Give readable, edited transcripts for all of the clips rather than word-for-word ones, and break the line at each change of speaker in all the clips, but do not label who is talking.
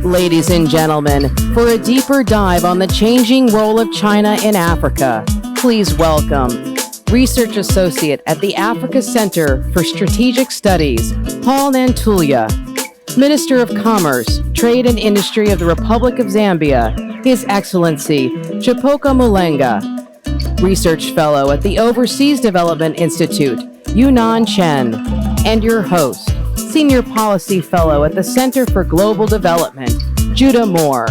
Ladies and gentlemen, for a deeper dive on the changing role of China in Africa, please welcome Research Associate at the Africa Center for Strategic Studies, Paul Nantulya, Minister of Commerce, Trade and Industry of the Republic of Zambia, His Excellency Chipoka Mulenga, Research Fellow at the Overseas Development Institute, Yunnan, Chen, and your host, Senior Policy Fellow at the Center for Global Development, Gyude Moore.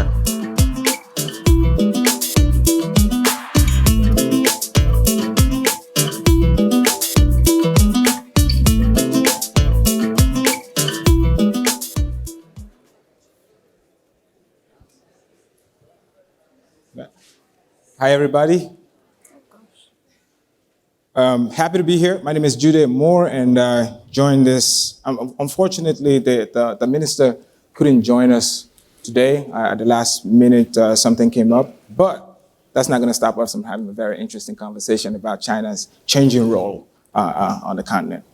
Hi, everybody. Happy to be here. My name is Gyude Moore, and joined this. Unfortunately, the minister couldn't join us today. At the last minute, something came up, but that's not going to stop us from having a very interesting conversation about China's changing role on the continent.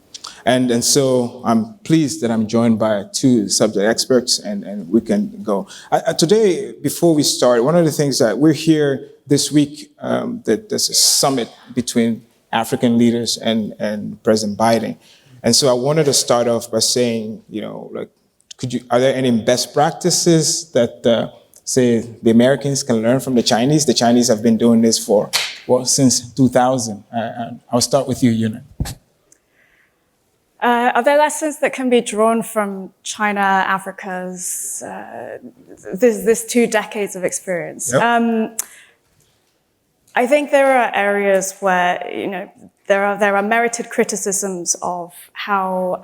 And so I'm pleased that I'm joined by two subject experts, and we can go. Today, before we start, one of the things that we're here this week, that there's a summit between African leaders and President Biden. And so I wanted to start off by saying, are there any best practices that, say, the Americans can learn from the Chinese? The Chinese have been doing this since 2000. I'll start with you, Yunnan.
Are there lessons that can be drawn from China, Africa's, this 2 decades of experience? Yep. I think there are areas where, there are merited criticisms of how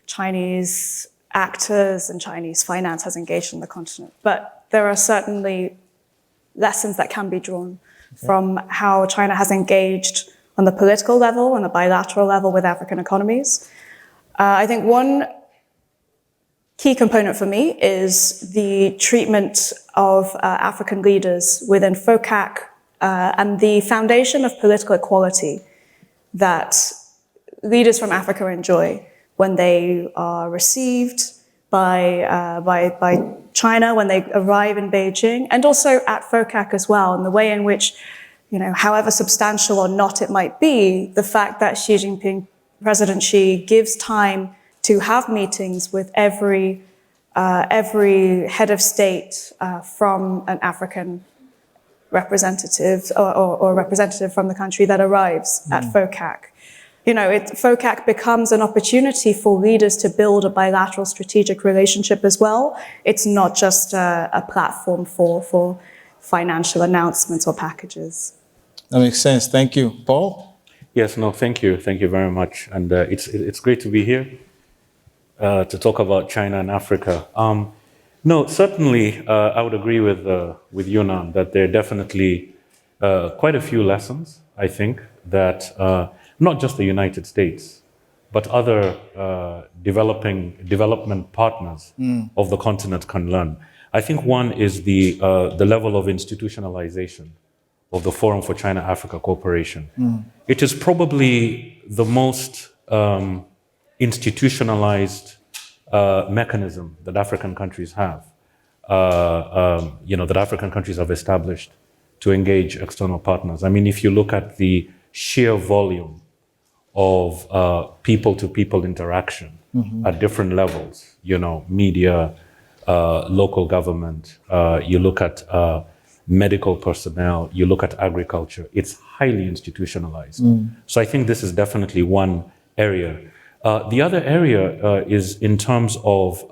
Chinese actors and Chinese finance has engaged in the continent. But there are certainly lessons that can be drawn from how China has engaged on the political level and the bilateral level with African economies. I think one key component for me is the treatment of African leaders within FOCAC and the foundation of political equality that leaders from Africa enjoy when they are received by China, when they arrive in Beijing, and also at FOCAC as well, and the way in which, however substantial or not it might be, the fact that Xi Jinping, President Xi, gives time to have meetings with every head of state from an African representative or representative from the country that arrives at FOCAC. FOCAC becomes an opportunity for leaders to build a bilateral strategic relationship as well. It's not just a platform for financial announcements or packages.
That makes sense. Thank you. Paul?
Yes, no, thank you. Thank you very much. And it's great to be here to talk about China and Africa. No, certainly I would agree with Yunnan that there are definitely quite a few lessons, I think, that not just the United States, but other development partners of the continent can learn. I think one is the level of institutionalization of the Forum for China-Africa Cooperation. It is probably the most institutionalized mechanism that African countries have, that African countries have established to engage external partners. I mean, if you look at the sheer volume of people-to-people interaction at different levels, media, local government, you look at medical personnel, you look at agriculture, it's highly institutionalized. So I think this is definitely one area. The other area is in terms of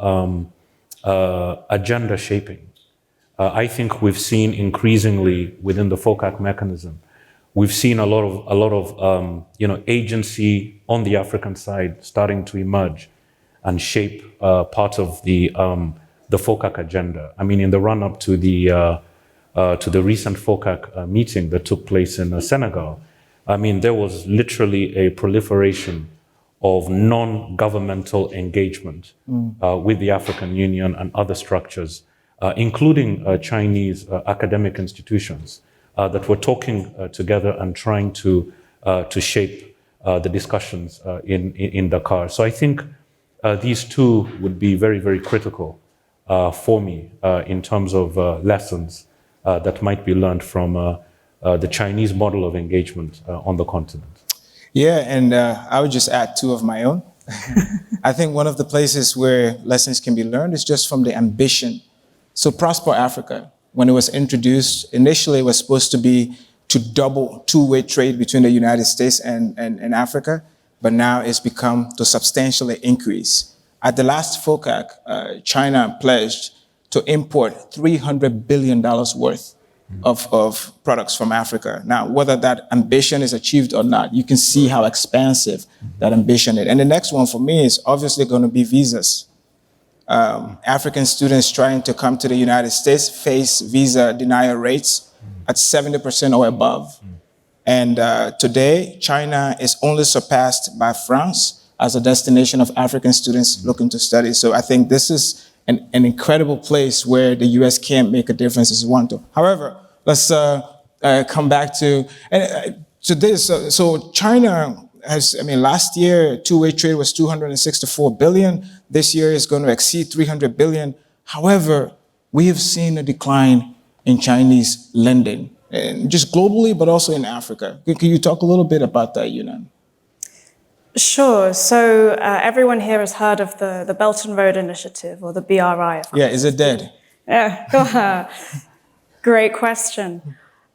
agenda shaping. I think we've seen increasingly within the FOCAC mechanism, we've seen a lot of agency on the African side starting to emerge and shape part of the FOCAC agenda. I mean, in the run-up to the recent FOCAC meeting that took place in Senegal, I mean, there was literally a proliferation of non-governmental engagement with the African Union and other structures, including Chinese academic institutions that were talking together and trying to shape the discussions in Dakar. So I think these two would be very, very critical for me in terms of lessons that might be learned from the Chinese model of engagement on the continent.
Yeah, and I would just add two of my own. I think one of the places where lessons can be learned is just from the ambition. So Prosper Africa, when it was introduced, initially it was supposed to be to double two-way trade between the United States and Africa, but now it's become to substantially increase. At the last FOCAC, China pledged to import $300 billion worth of products from Africa. Now, whether that ambition is achieved or not, you can see how expansive that ambition is. And the next one for me is obviously going to be visas. African students trying to come to the United States face visa denial rates at 70% or above. And today, China is only surpassed by France as a destination of African students looking to study. So I think this is an incredible place where the US can make a difference as one to. However, let's come back to this. So China has, last year, two-way trade was 264 billion. This year is going to exceed 300 billion. However, we have seen a decline in Chinese lending, and just globally, but also in Africa. Can you talk a little bit about that, Yunnan?
Sure. So everyone here has heard of the Belt and Road Initiative, or the BRI.
Yeah, is it dead?
Yeah, great question.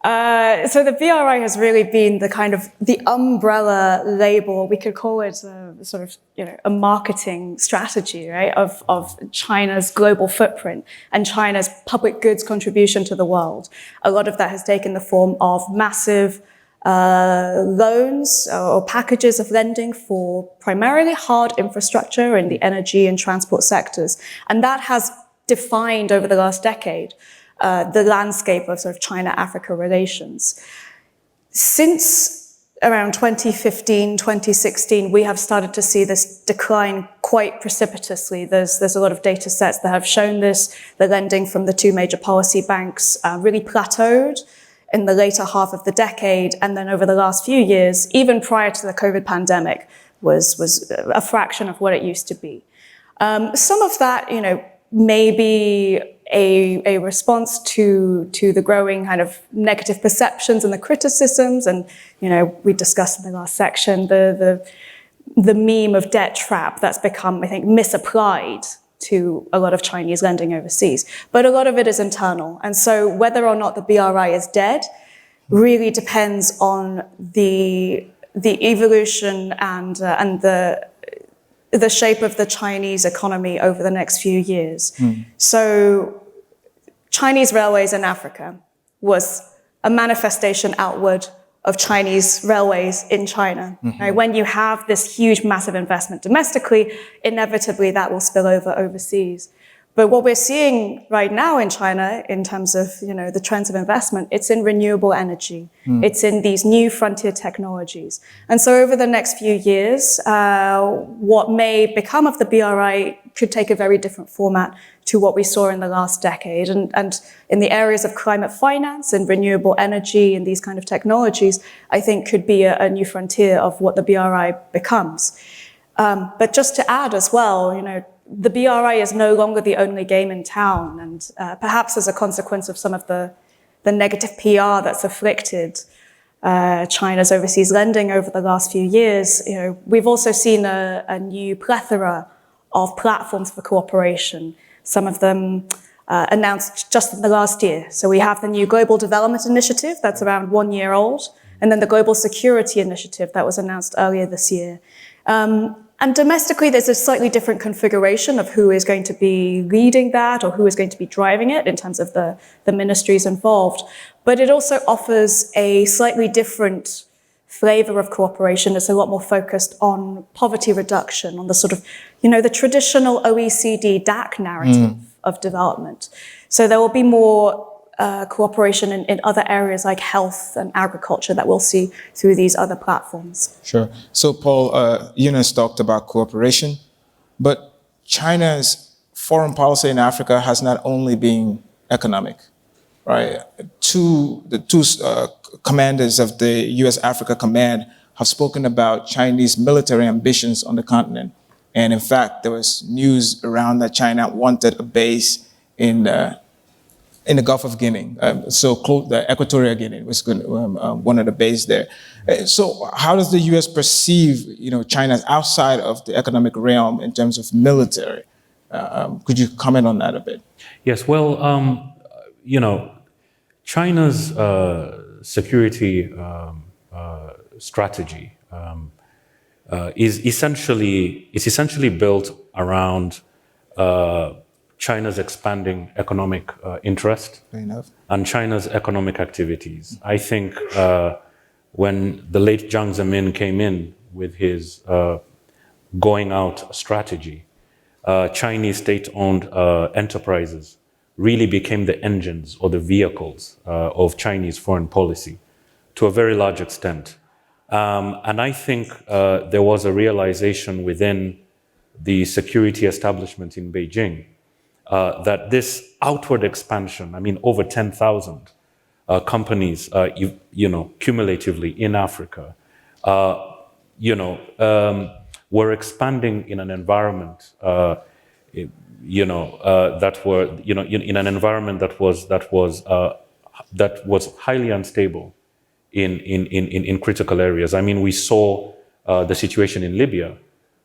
So the BRI has really been the kind of the umbrella label, we could call it a sort of, a marketing strategy, right, of China's global footprint and China's public goods contribution to the world. A lot of that has taken the form of massive loans or packages of lending for primarily hard infrastructure in the energy and transport sectors. And that has defined over the last decade the landscape of sort of China-Africa relations. Since around 2015, 2016, we have started to see this decline quite precipitously. There's a lot of data sets that have shown this. The lending from the two major policy banks really plateaued in the later half of the decade, and then over the last few years, even prior to the COVID pandemic, was a fraction of what it used to be. Some of that, may be a response to the growing kind of negative perceptions and the criticisms, and we discussed in the last section the meme of debt trap that's become, I think, misapplied to a lot of Chinese lending overseas. But a lot of it is internal. And so whether or not the BRI is dead really depends on the evolution and the shape of the Chinese economy over the next few years. So Chinese railways in Africa was a manifestation outward of Chinese railways in China. Right? When you have this huge, massive investment domestically, inevitably that will spill over overseas. But what we're seeing right now in China, in terms of the trends of investment, it's in renewable energy. It's in these new frontier technologies. And so over the next few years, what may become of the BRI could take a very different format to what we saw in the last decade. And in the areas of climate finance and renewable energy and these kind of technologies, I think could be a new frontier of what the BRI becomes. But just to add as well, the BRI is no longer the only game in town, and perhaps as a consequence of some of the negative PR that's afflicted China's overseas lending over the last few years, we've also seen a new plethora of platforms for cooperation. Some of them announced just in the last year. So we have the new Global Development Initiative that's around 1 year old, and then the Global Security Initiative that was announced earlier this year. And domestically, there's a slightly different configuration of who is going to be leading that or who is going to be driving it in terms of the ministries involved. But it also offers a slightly different flavor of cooperation. It's a lot more focused on poverty reduction, on the sort of, the traditional OECD DAC narrative of development. So there will be more cooperation in other areas like health and agriculture that we'll see through these other platforms.
Sure. So Paul, Yunus talked about cooperation, but China's foreign policy in Africa has not only been economic, right? The two commanders of the US Africa Command have spoken about Chinese military ambitions on the continent. And in fact, there was news around that China wanted a base in the Gulf of Guinea, so close the Equatorial Guinea was one of the bases there. So how does the U.S. perceive, China outside of the economic realm in terms of military? Could you comment on that a bit?
Yes. Well, China's security strategy is essentially built around China's expanding economic interest and China's economic activities. I think when the late Jiang Zemin came in with his going out strategy, Chinese state-owned enterprises really became the engines or the vehicles of Chinese foreign policy to a very large extent. And I think there was a realization within the security establishment in Beijing that this outward expansion, I mean, over 10,000 companies, cumulatively in Africa, were expanding in an environment, in an environment that was highly unstable in critical areas. I mean, we saw the situation in Libya,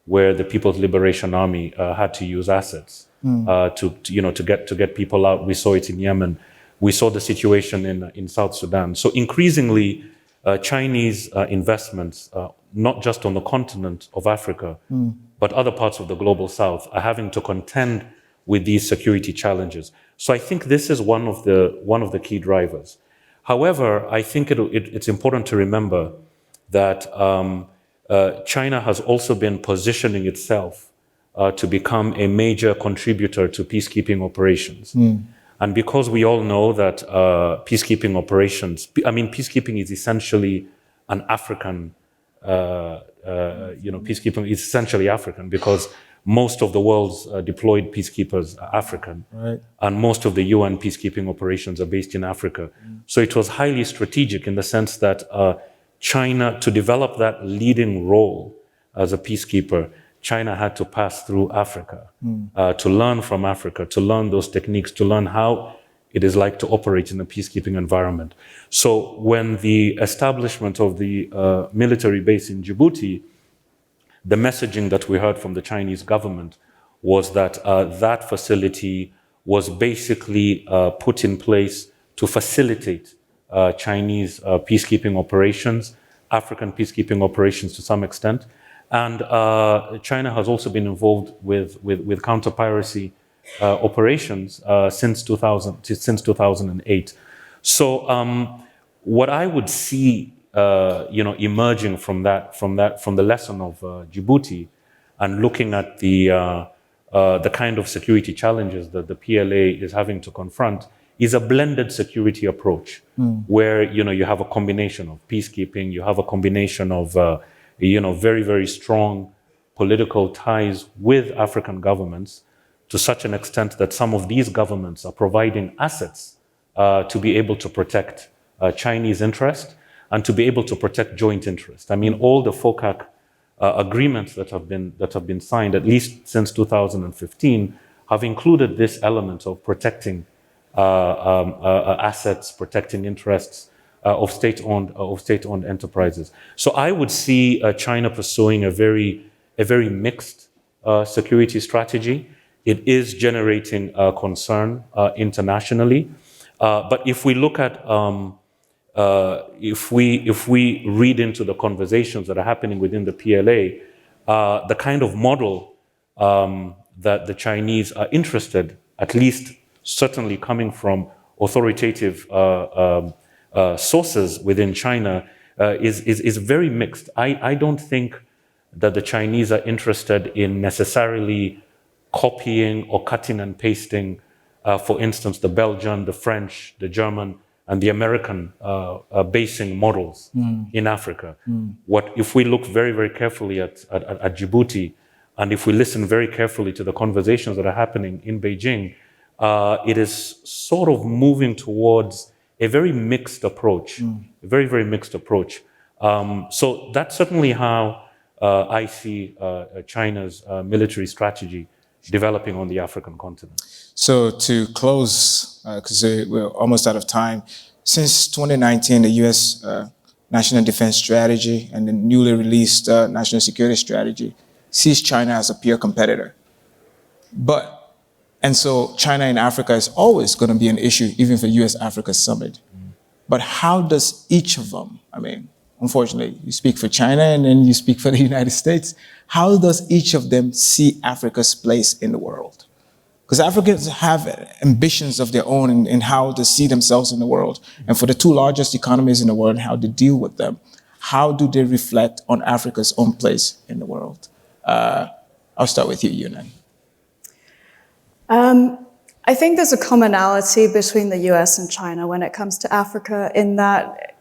where the People's Liberation Army had to use assets to get people out. We saw it in Yemen. We saw the situation in South Sudan. So increasingly, Chinese investments, not just on the continent of Africa, but other parts of the global South, are having to contend with these security challenges. So I think this is one of the key drivers. However, I think it's important to remember that China has also been positioning itself to become a major contributor to peacekeeping operations. And because we all know that peacekeeping is essentially an African, peacekeeping is essentially African, because most of the world's deployed peacekeepers are African, right, and most of the UN peacekeeping operations are based in Africa. So it was highly strategic in the sense that China, to develop that leading role as a peacekeeper, China had to pass through Africa, to learn from Africa, to learn those techniques, to learn how it is like to operate in a peacekeeping environment. So when the establishment of the military base in Djibouti, the messaging that we heard from the Chinese government was that that facility was basically put in place to facilitate Chinese peacekeeping operations, African peacekeeping operations to some extent. And China has also been involved with counter-piracy operations since 2008. So what I would see, emerging from the lesson of Djibouti, and looking at the kind of security challenges that the PLA is having to confront, is a blended security approach, where you have a combination of peacekeeping, you have a combination of very, very strong political ties with African governments, to such an extent that some of these governments are providing assets to be able to protect Chinese interest and to be able to protect joint interest. I mean, all the FOCAC agreements that have been signed, at least since 2015, have included this element of protecting assets, protecting interests of state-owned enterprises. So I would see China pursuing a very mixed security strategy. It is generating concern internationally, but if we look at if we read into the conversations that are happening within the PLA, the kind of model that the Chinese are interested, at least certainly coming from authoritative sources within China, is very mixed. I don't think that the Chinese are interested in necessarily copying or cutting and pasting, for instance, the Belgian, the French, the German, and the American basing models in Africa. What if we look very, very carefully at Djibouti, and if we listen very carefully to the conversations that are happening in Beijing, it is sort of moving towards a very mixed approach, a very, very mixed approach. So that's certainly how I see China's military strategy developing on the African continent.
So to close, because we're almost out of time, since 2019, the U.S. National Defense Strategy and the newly released National Security Strategy sees China as a peer competitor. And so China in Africa is always going to be an issue, even for US-Africa Summit. But how does each of them, I mean, unfortunately, you speak for China and then you speak for the United States, how does each of them see Africa's place in the world? Because Africans have ambitions of their own in how to see themselves in the world. And for the two largest economies in the world, how to deal with them. How do they reflect on Africa's own place in the world? I'll start with you, Yunnan.
I think there's a commonality between the US and China when it comes to Africa, in that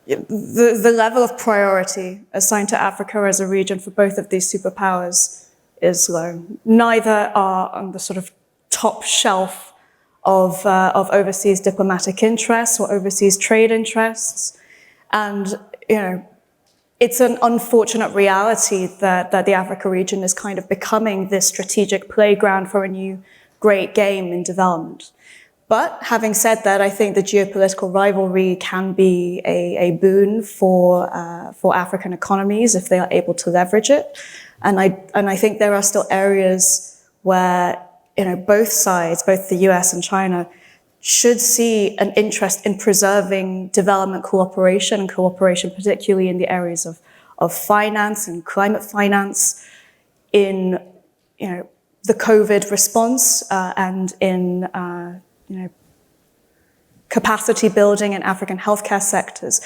the level of priority assigned to Africa as a region for both of these superpowers is low. Neither are on the sort of top shelf of overseas diplomatic interests or overseas trade interests. And, you know, it's an unfortunate reality that the Africa region is kind of becoming this strategic playground for a new great game in development. But having said that, I think the geopolitical rivalry can be a boon for African economies if they are able to leverage it. And I think there are still areas where, you know, both sides, both the US and China, should see an interest in preserving development cooperation, particularly in the areas of finance and climate finance, in, you know, the COVID response and in, you know, capacity building in African healthcare sectors.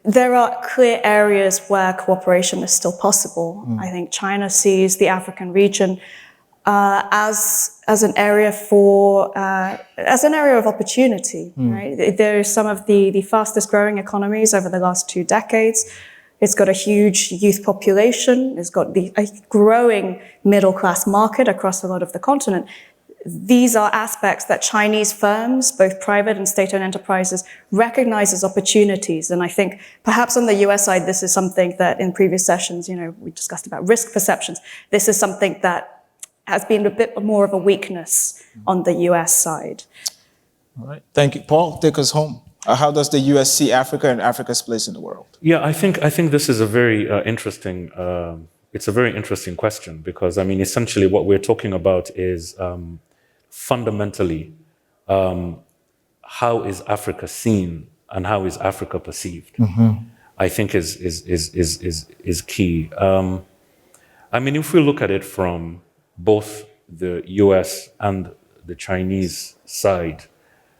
There are clear areas where cooperation is still possible. I think China sees the African region as an area of opportunity. Right? There are some of the fastest growing economies over the last 2 decades. It's got a huge youth population. It's got a growing middle class market across a lot of the continent. These are aspects that Chinese firms, both private and state-owned enterprises, recognize as opportunities. And I think perhaps on the US side, this is something that in previous sessions, you know, we discussed about risk perceptions. This is something that has been a bit more of a weakness on the US side.
All right. Thank you. Paul, take us home. How does the US see Africa and Africa's place in the world?
Yeah, I think this is a very interesting. It's a very interesting question, because I mean, essentially, what we're talking about is fundamentally how is Africa seen and how is Africa perceived. I think is key. I mean, if we look at it from both the US and the Chinese side,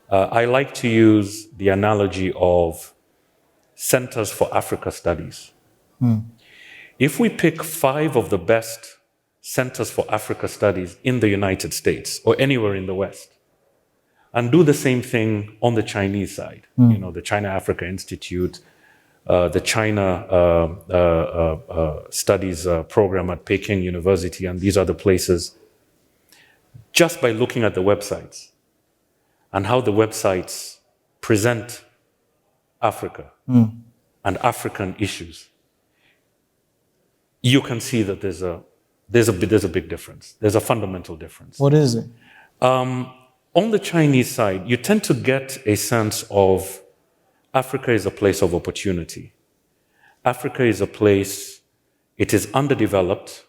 I like to use the analogy of Centers for Africa Studies. If we pick 5 of the best Centers for Africa Studies in the United States or anywhere in the West, and do the same thing on the Chinese side, you know, the China Africa Institute, the China Studies program at Peking University, and these other places, just by looking at the websites and how the websites present Africa and African issues, you can see that there's a big difference. There's a fundamental difference.
What is it?
On the Chinese side, you tend to get a sense of Africa is a place of opportunity. Africa is a place, it is underdeveloped,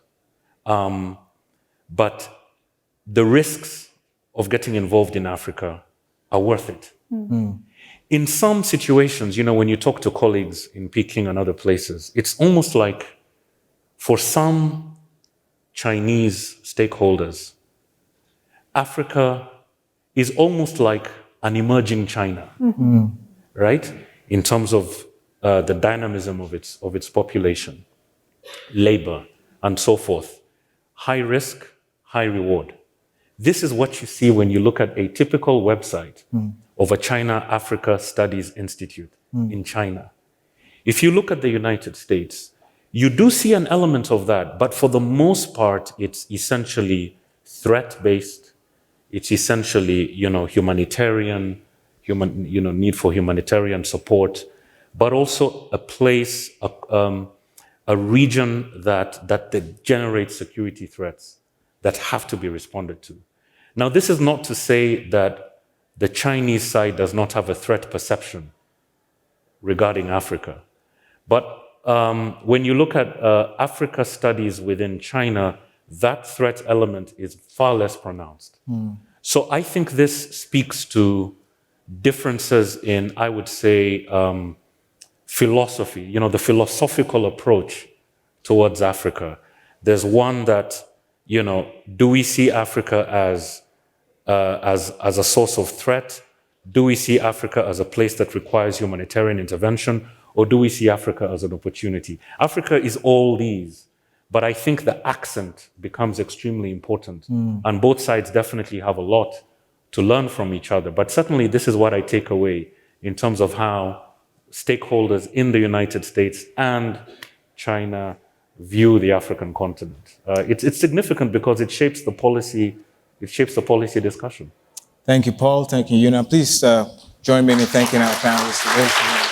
but the risks of getting involved in Africa are worth it. In some situations, you know, when you talk to colleagues in Peking and other places, it's almost like for some Chinese stakeholders, Africa is almost like an emerging China, right? In terms of the dynamism of its population, labor, and so forth. High risk, high reward. This is what you see when you look at a typical website of a China Africa Studies Institute in China. If you look at the United States, you do see an element of that, but for the most part, it's essentially threat-based. It's essentially, you know, humanitarian, need for humanitarian support, but also a place, a region that generates security threats that have to be responded to. Now, this is not to say that the Chinese side does not have a threat perception regarding Africa. But when you look at Africa studies within China, that threat element is far less pronounced. So I think this speaks to differences in, I would say, philosophy, the philosophical approach towards Africa. There's one that, do we see Africa as a source of threat? Do we see Africa as a place that requires humanitarian intervention? Or do we see Africa as an opportunity? Africa is all these, but I think the accent becomes extremely important. And both sides definitely have a lot to learn from each other. But certainly this is what I take away in terms of how stakeholders in the United States and China view the African continent. It's significant because it shapes the policy discussion.
Thank you, Paul. Thank you, Yunnan. Please join me in thanking our panelists today.